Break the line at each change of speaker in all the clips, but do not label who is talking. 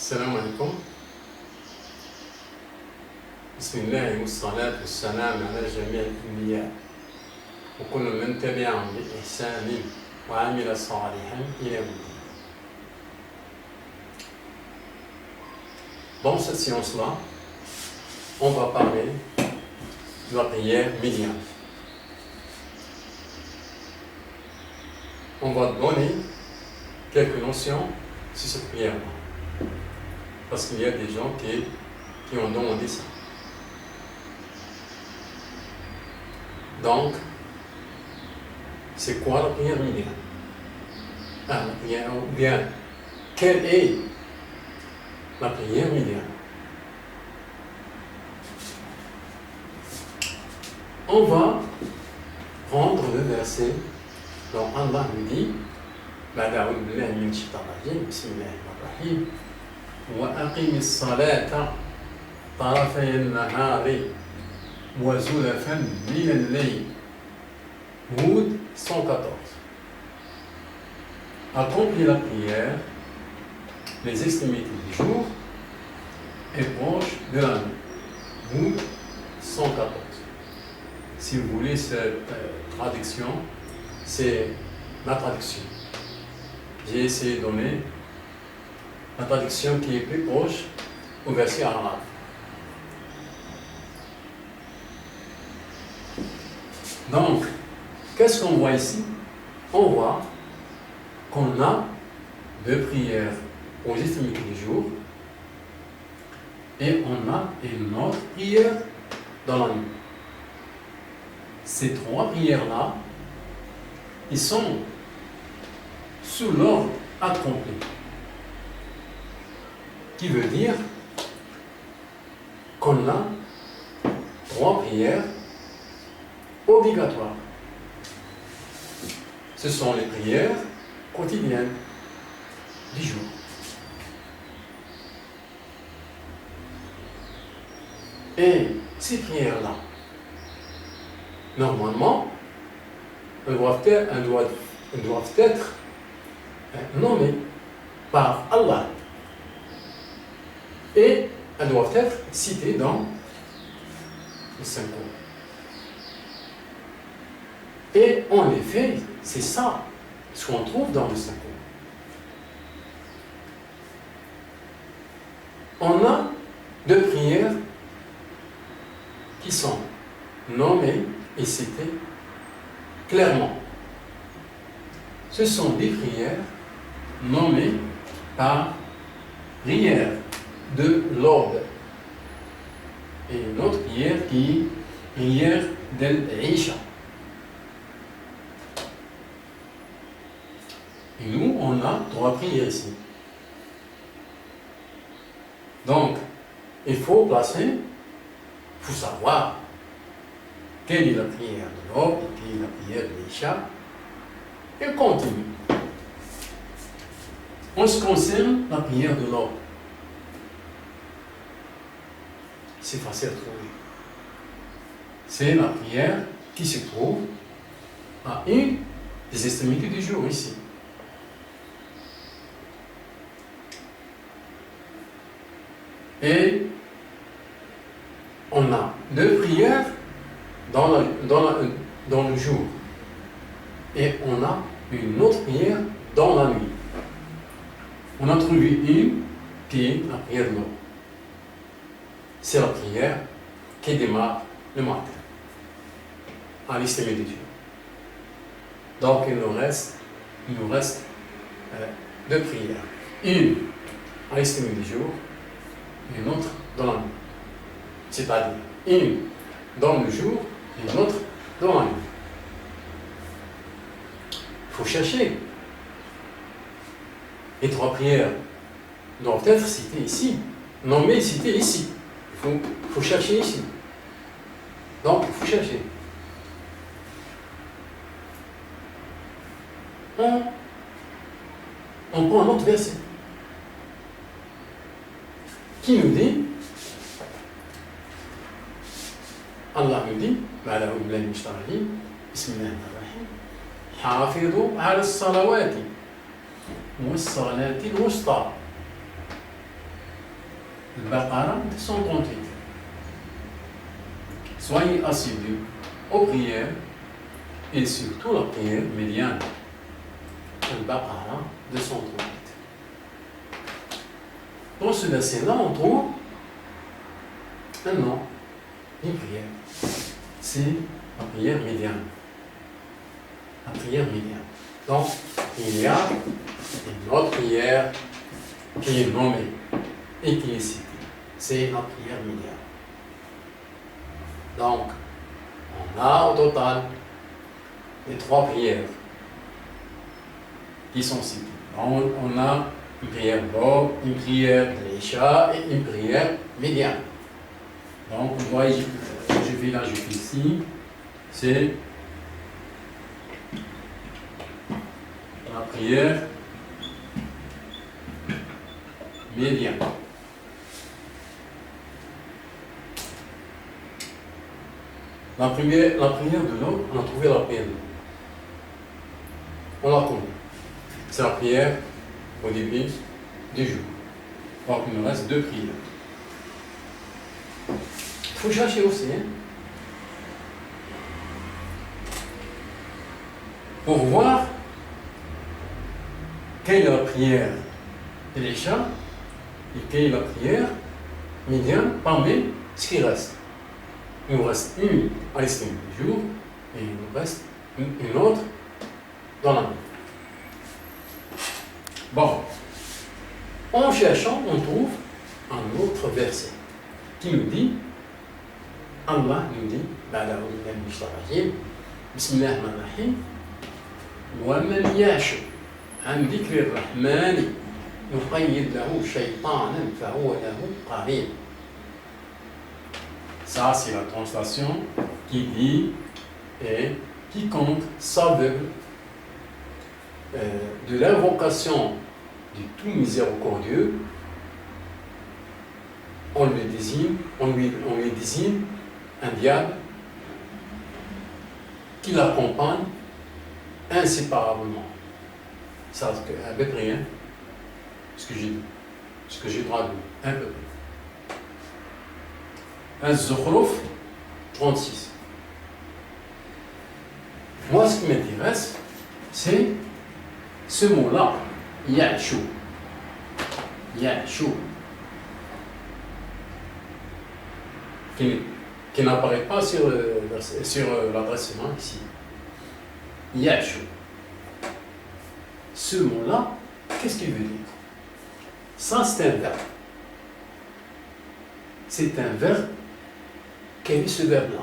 السلام عليكم. بسم الله والصلاة والسلام على جميع الأنبياء وكل من تبعهم بإحسان وعمل صالحا إلى يوم الدين. Dans cette séance-là, on va parler de la prière médiane. On va donner quelques notions sur cette prière-là. Parce qu'il y a des gens qui ont demandé ça. Donc, c'est quoi la prière médiane? La prière médiane. Quelle est la prière médiane? On va prendre le verset dont Allah nous dit بعد أعوذ بالله من الشيطان الرجيم بسم الله الرحمن الرحيم وأقم الصلاة طرفي النهار وزلفا من الليل. Hud 114. Accomplis la prière, les extrémités du jour et proche de la nuit. Hud 114. Si vous voulez cette traduction, c'est ma traduction. J'ai essayé de donner la traduction qui est plus proche au verset arabe. Donc, qu'est-ce qu'on voit ici? On voit qu'on a deux prières aux extrémités du jour et on a une autre prière dans la nuit. Ces trois prières-là, ils sont sous l'ordre accompli, qui veut dire qu'on a trois prières obligatoires. Ce sont les prières quotidiennes du jour. Et ces prières-là, normalement, elles doivent être nommées par Allah. Et elles doivent être citées dans le Saint-Coran. Et en effet, c'est ça ce qu'on trouve dans le Saint-Coran. On a deux prières qui sont nommées et citées clairement. Ce sont des prières nommées par prière de l'aube et une autre prière qui est prière d'El-Isha. Et nous, on a trois prières ici. Donc, il faut savoir quelle est la prière de l'aube et quelle est la prière de l'Isha. Et continue. En ce qui concerne la prière de l'aube, c'est facile à trouver. C'est la prière qui se trouve à une des extrémités du jour ici. Et on a deux prières dans le jour. Et on a une autre prière dans la nuit. On a trouvé une qui est la prière de l'aube. C'est la prière qui démarre le matin, à l'extrémité du jour. Donc il nous reste deux prières. Une à l'extrémité du jour et une autre dans la nuit. C'est-à-dire une dans le jour et une autre dans la nuit. Il faut chercher. Les trois prières doivent être citées ici, nommées et citées ici. Il faut chercher ici. Donc, il faut chercher. On prend un autre verset qui nous dit, Allah nous dit, Bismillahirrahmanirrahim, حافظوا على الصلوات والصلاة الوسطى Al-Baqarah 238. Soyez assidus aux prières et surtout la prière médiane. Al-Baqarah 238. Dans ce verset-là, on trouve un nom, une prière. C'est la prière médiane. La prière médiane. Donc, il y a une autre prière qui est nommée et qui est citée. C'est la prière médiane. Donc, on a au total les 3 prières qui sont citées. On a une prière d'aube, une prière de l'Isha et une prière médiane. Donc, on voit, je vais l'ajouter ici, c'est la prière médiane. La prière de l'aube, on a trouvé la prière de l'aube. On la connaît. C'est la prière au début du jour. Donc, il nous reste 2 prières. Il faut chercher aussi, hein, pour voir quelle est la prière de l'Isha et quelle est la prière médiane parmi ce qui reste. Il nous reste une à l'estime du jour et il nous reste une autre dans la nuit. Bon, en cherchant, on trouve un autre verset qui nous dit, Allah nous dit, Bismillahirrahmanirrahim, وَمَنْ يَعْشُ عَنْ ذِكْرِ الرَّحْمَنِ نُقَيِّضْ لَهُ شَيْطَانًا فَهُوَ لَهُ قَرِينٌ. Ça, c'est la translation qui dit et quiconque s'aveugle de l'invocation du tout miséricordieux, on lui désigne un diable qui l'accompagne inséparablement. Ça, à peu près, hein, ce que j'ai traduit, un peu près. Az-Zukhruf 36. Moi, ce qui m'intéresse, c'est ce mot-là, Ya'shu. Ya'shu. Qui n'apparaît pas sur l'adresse ici. Ya'shu. Ce mot-là, qu'est-ce qu'il veut dire? Ça, c'est un verbe. C'est un verbe. Quel est ce verbe-là?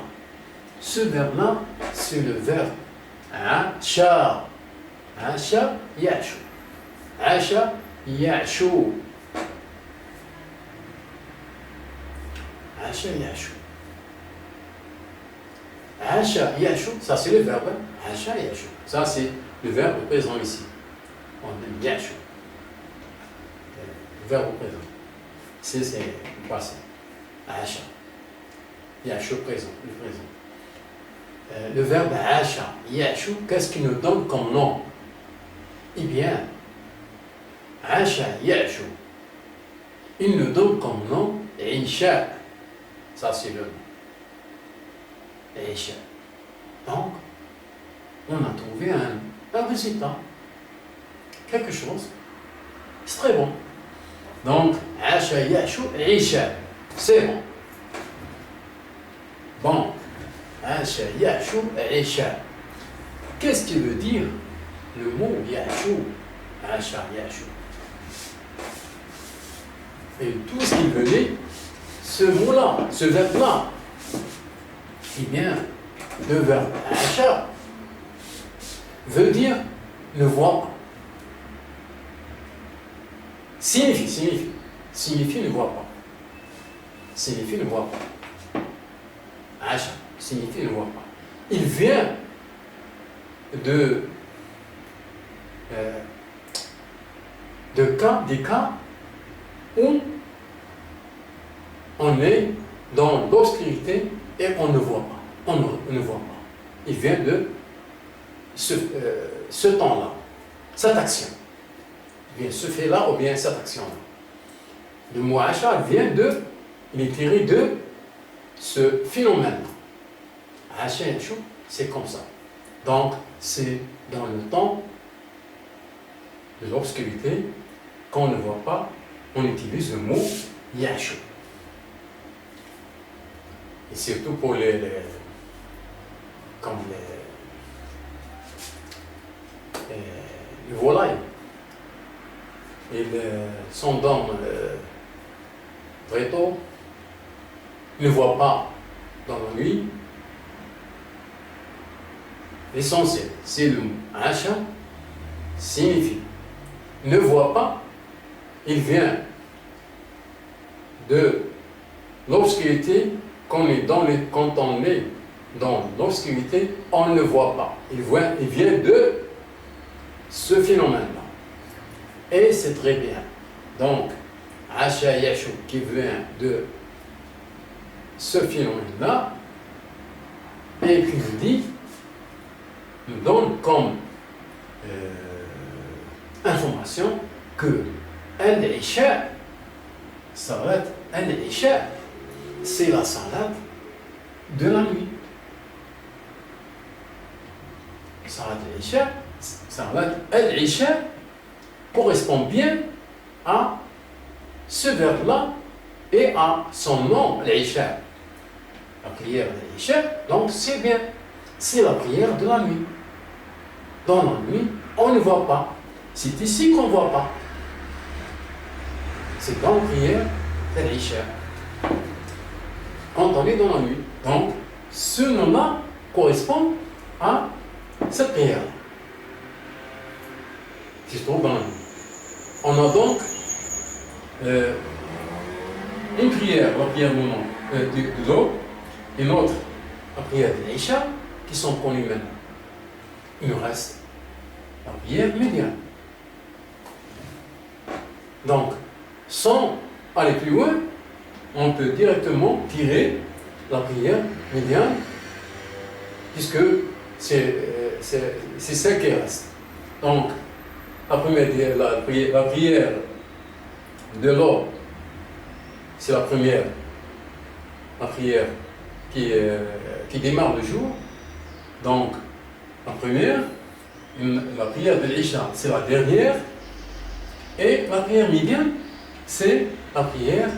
Ce verbe-là, c'est le verbe Asha. Asha Ya'shu. Asha Ya'shu. Asha Ya'shu. Asha Ya'shu, ça c'est le verbe. Asha Ya'shu. Ça c'est le verbe présent ici. On dit Ya'shu. Le verbe présent. C'est le passé. Asha. Ya'shu présent. Le présent. Le verbe Asha Ya'shu, qu'est-ce qu'il nous donne comme nom? Eh bien, Asha Ya'shu, il nous donne comme nom Isha. Ça, c'est le nom. Isha. Donc, on a trouvé un résultat. Quelque chose. C'est très bon. Donc, Asha Ya'shu Isha. C'est bon. Bon. Asha Ya'shu Isha. Qu'est-ce qui veut dire le mot Ya'shu? Asha Ya'shu. Et tout ce qui veut dire, ce mot-là, ce verbe-là, eh bien, le verbe Asha veut dire ne voir pas. Signifie ne voir pas. Signifie ne voir pas. Asha signifie ne voir pas. Il vient des cas où on est dans l'obscurité et on ne voit pas. On ne voit pas. Il vient de ce temps-là, cette action. Il vient ce fait-là ou bien cette action-là. Le mot Acha il est tiré de ce phénomène. Acha Yachou, c'est comme ça. Donc, c'est dans le temps de l'obscurité qu'on ne voit pas, on utilise le mot Yachou. Et surtout pour comme les volailles. Ils sont dans très tôt, ils ne voient pas dans la nuit. L'essentiel, c'est le mot Acha, signifie ne voit pas, il vient de l'obscurité. Quand on est dans l'obscurité, on ne voit pas. Il vient de ce phénomène-là. Et c'est très bien. Donc, Acha Yachou, qui vient de ce phénomène-là, et qui nous donne comme information que Al-Isha, Salat Al-Isha, c'est la salat de la nuit. Salat Al-Isha, Salat Al-Isha correspond bien à ce verbe-là et à son nom, Al-Isha. La prière de l'Isha, donc c'est bien. C'est la prière de la nuit. Dans la nuit, on ne voit pas. C'est ici qu'on ne voit pas. C'est dans la prière de l'Isha. Quand on est dans la nuit. Donc, ce nom-là correspond à cette prière qui se trouve dans la nuit. On a donc une prière, la prière de l'eau, et l'autre, la prière de l'Isha, qui sont connus maintenant. Il nous reste la prière médiane. Donc, sans aller plus loin, on peut directement tirer la prière médiane, puisque c'est ça qui reste. Donc, la prière de l'eau, c'est la première, la prière qui démarre le jour. Donc, la première, la prière de l'Isha, c'est la dernière, et la prière médiane, c'est la prière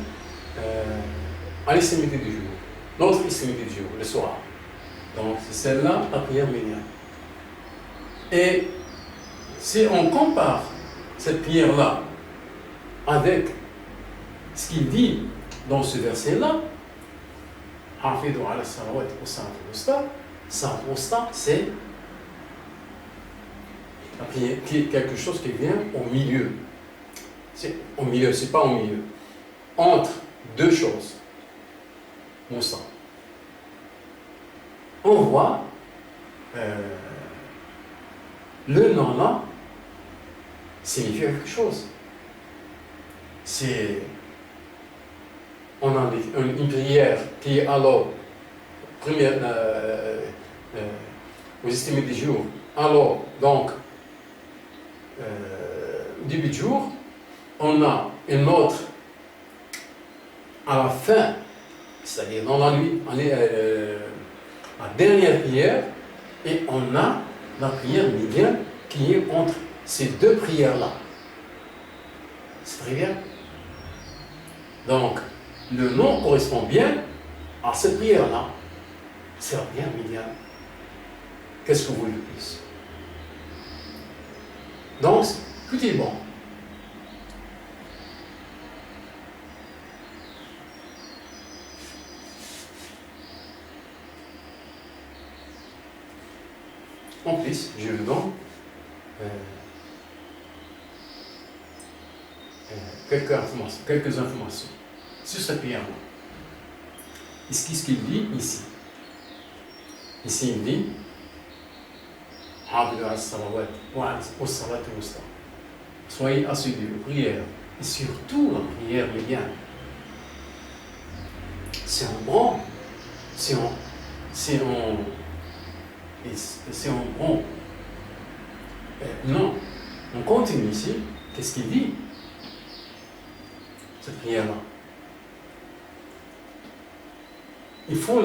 à l'extrémité du jour, l'autre extrémité du jour, le soir. Donc, c'est celle-là, la prière médiane. Et si on compare cette prière-là avec ce qu'il dit dans ce verset-là, Hafidhu ala salawat wa salat al-wusta, salat al-wusta, c'est la prière, quelque chose qui vient au milieu. C'est au milieu, c'est pas au milieu. Entre deux choses. Moussa. On voit le nom-là signifie quelque chose. On a une prière qui est alors première aux estimés du jour. Alors, donc, début de jour, on a une autre à la fin, c'est-à-dire dans la nuit, on est la dernière prière, et on a la prière médiane qui est entre ces deux prières-là. C'est très bien. Donc, le nom correspond bien à cette prière-là. C'est la prière médiane. Qu'est-ce que vous voulez de plus? Donc, tout est bon. En plus, je vous donne quelques informations sur cette prière-là. Qu'est-ce qu'il dit ici? Ici, il dit soyez assidus aux prières, et surtout la prière médiane. C'est en bon, c'est en bon. Non, on continue ici. Qu'est-ce qu'il dit? cette prière-là. Il faut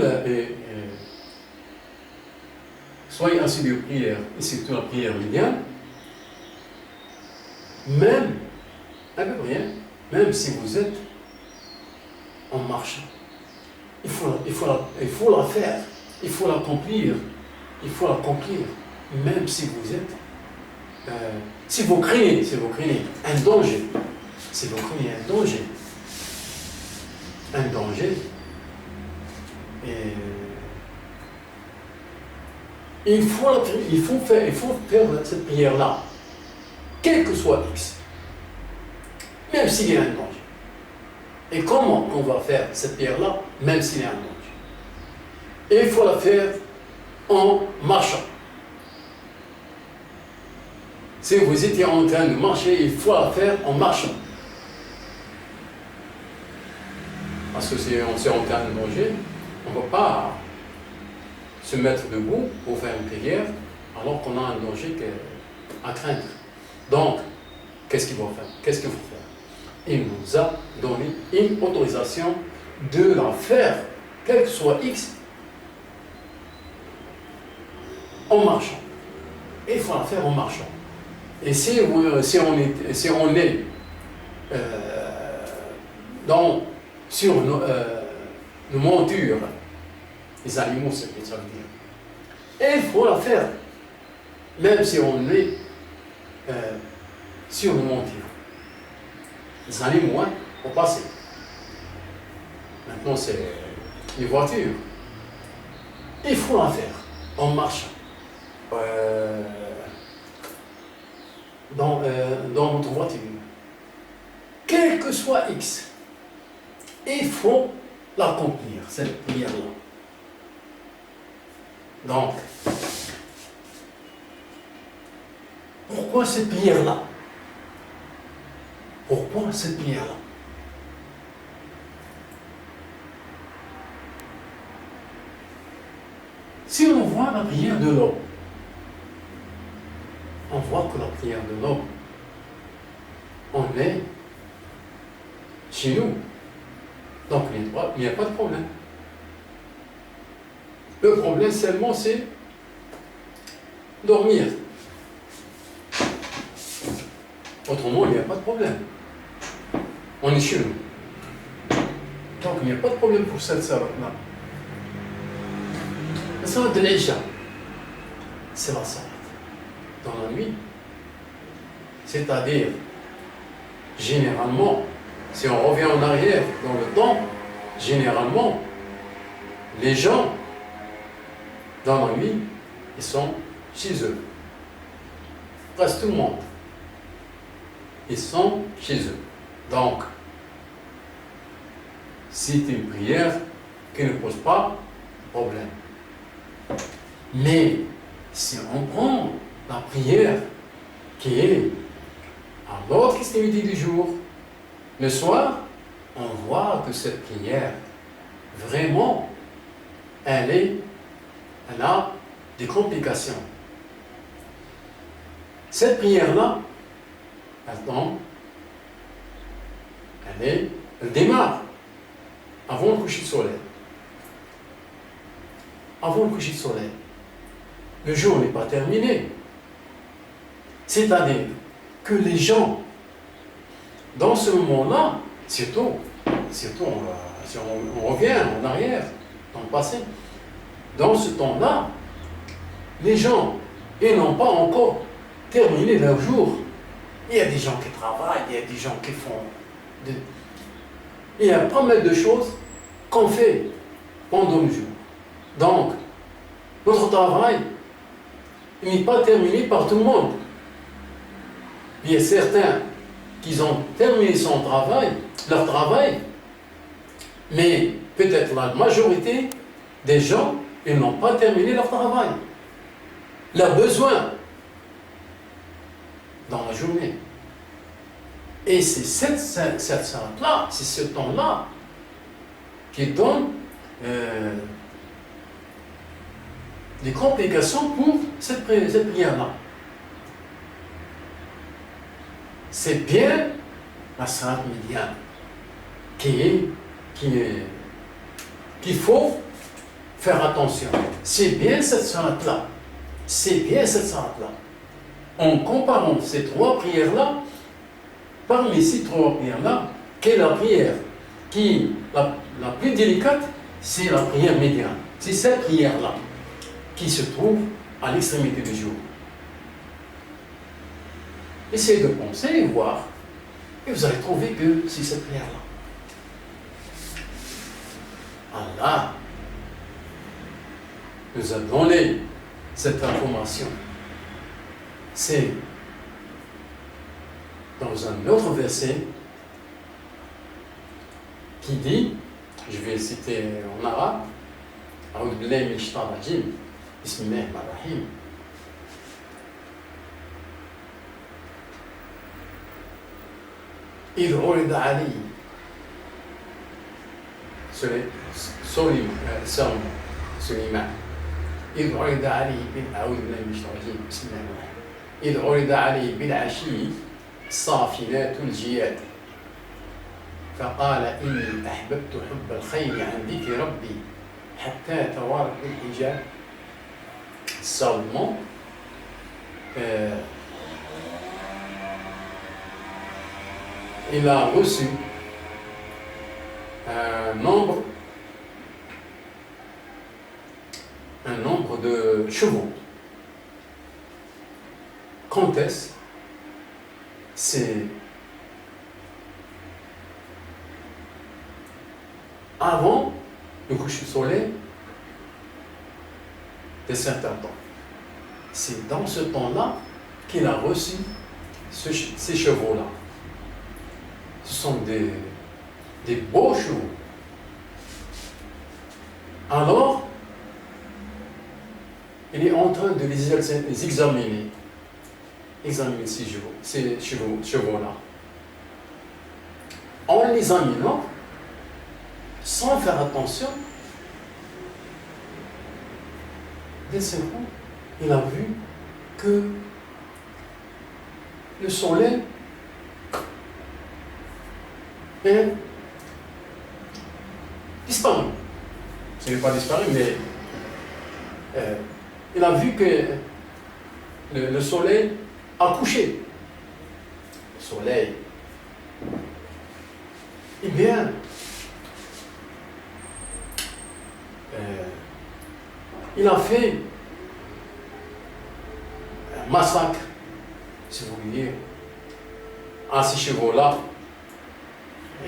soyez assidus aux prières, et surtout la prière médiane, même, à peu près, même si vous êtes en marchant. Il faut la faire, il faut l'accomplir, même si vous êtes, si vous craignez un danger, et il faut faire cette prière-là, quel que soit X, même s'il y a un danger. Et comment on va faire cette prière-là, même s'il y a un danger? Et il faut la faire en marchant. Si vous étiez en train de marcher, il faut la faire en marchant. Parce que si on est en train de danger, on ne va pas se mettre debout pour faire une prière alors qu'on a un danger à craindre. Donc, qu'est-ce qu'il faut faire? Il nous a donné une autorisation de la faire, quel que soit X, en marchant. Et il faut la faire en marchant. Et si on est sur nos montures, les animaux, c'est ce que ça veut dire. Et il faut la faire, même si on est sur nos montures. Les animaux, vont passer. Maintenant, c'est les voitures. Il faut la faire en marchant. Dans notre voiture. Quel que soit X, il faut l'accomplir, cette prière-là. Donc, pourquoi cette prière-là? Si on voit la prière de l'homme, on voit que la prière de l'homme, on est chez nous. Donc il n'y a pas de problème. Le problème seulement c'est dormir. Autrement, il n'y a pas de problème. On est chez nous. Donc il n'y a pas de problème pour cette salat-là. La salat de l'Isha, c'est la salat dans la nuit. C'est-à-dire, généralement, si on revient en arrière dans le temps, généralement, les gens, dans la nuit, ils sont chez eux. Presque tout le monde. Ils sont chez eux. Donc, c'est une prière qui ne pose pas de problème. Mais, si on prend la prière qui est à l'autre extrémité du jour, le soir, on voit que cette prière, vraiment, elle a des complications. Cette prière-là, elle démarre avant le coucher de soleil. Avant le coucher de soleil. Le jour n'est pas terminé. C'est-à-dire que les gens, dans ce moment-là, surtout si on revient en arrière, dans le passé, dans ce temps-là, les gens, ils n'ont pas encore terminé leur jour. Il y a des gens qui travaillent, il y a des gens qui font... Il y a pas mal de choses qu'on fait pendant le jour. Donc, notre travail, il n'est pas terminé par tout le monde. Il y a certains qui ont terminé leur travail, mais peut-être la majorité des gens, ils n'ont pas terminé leur travail. Leurs besoins dans la journée. Et c'est cette salat-là, c'est ce temps-là qui donne des complications pour cette prière-là. C'est bien la salat médiane. qu'il faut faire attention. C'est bien cette salat-là. C'est bien cette salat-là. En comparant ces trois prières-là, parmi ces trois prières-là, quelle est la prière qui la plus délicate? C'est la prière médiane. C'est cette prière-là qui se trouve à l'extrémité du jour. Essayez de penser et voir, et vous allez trouver que c'est cette prière-là. Allah nous a donné cette information. C'est dans un autre verset qui dit, je vais le citer en arabe, أعوذ بالله من الشيطان الرجيم بسم الله الرحمن الرحيم إذ عرض علي سليمان إذ عرض علي أعوذ بالله من الشيطان الرجيم بسم الله الرحمن الرحيم إذ عرض علي بالعشي الصافنات الجياد فقال إني أحببت حب الخير عن ذكر ربي حتى توارت بالحجاب. Seulement, il a reçu un nombre de chevaux. Quand est-ce? C'est avant le coucher du soleil de certains temps. C'est dans ce temps-là qu'il a reçu ces chevaux-là. Ce sont des beaux chevaux. Alors, il est en train de les examiner ces chevaux-là. En les examinant, sans faire attention, d'un seul coup, il a vu que le soleil est disparu. Ce n'est pas disparu, mais il a vu que le soleil a couché. Le soleil. Eh bien, il a fait un massacre, si vous voulez, à ces chevaux-là.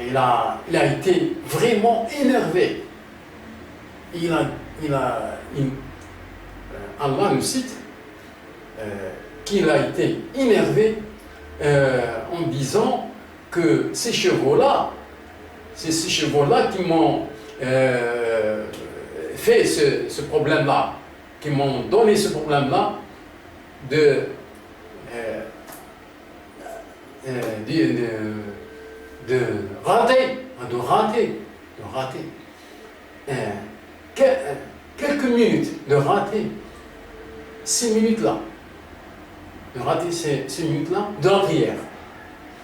Il a été vraiment énervé. Allah nous cite qu'il a été énervé en disant que ces chevaux-là, c'est ces chevaux-là qui m'ont fait ce problème-là, qui m'ont donné ce problème-là de rater. Quelques minutes de rater ces minutes-là, ces minutes-là de la prière.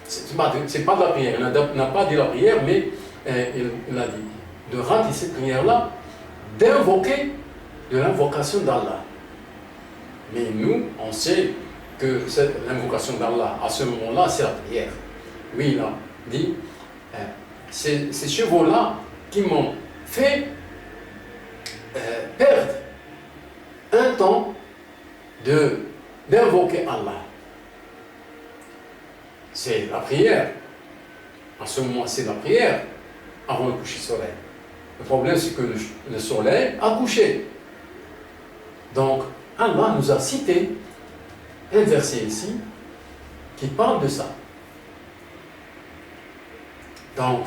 C'est pas de la prière, il n'a pas dit la prière, mais il a dit de rater cette prière-là, d'invoquer de l'invocation d'Allah. Mais nous, on sait que l'invocation d'Allah, à ce moment-là, c'est la prière. Oui, il a dit, ces chevaux-là qui m'ont fait perdre un temps d'invoquer Allah. C'est la prière. À ce moment, c'est la prière avant le coucher du soleil. Le problème, c'est que le soleil a couché. Donc, Allah nous a cité un verset ici qui parle de ça. Donc,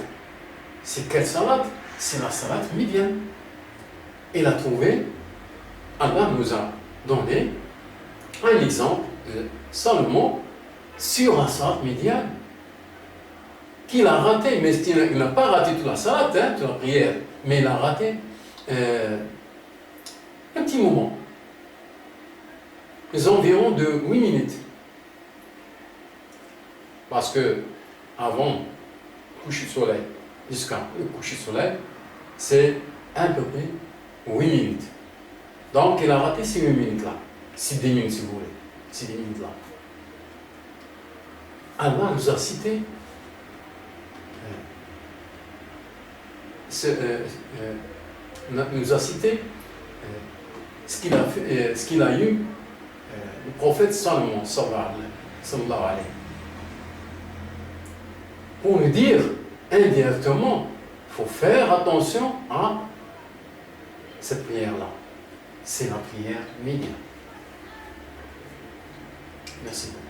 c'est quelle salade? C'est la salade médiane. Il a trouvé, Allah nous a donné un exemple de Salomon sur la salade médiane qu'il a raté, mais il n'a pas raté toute la salade, toute la prière, mais il a raté un petit moment, les environs de 8 minutes. Parce que avant le coucher du soleil, jusqu'à le coucher du soleil, c'est à peu près 8 minutes. Donc il a raté ces 8 minutes-là. 10 minutes si vous voulez. Ces 10 minutes-là. Allah nous a cité ce qu'il a eu le prophète Salomon sallallahu alayhi. Pour nous dire indirectement, il faut faire attention à cette prière-là. C'est la prière médiane. Merci beaucoup.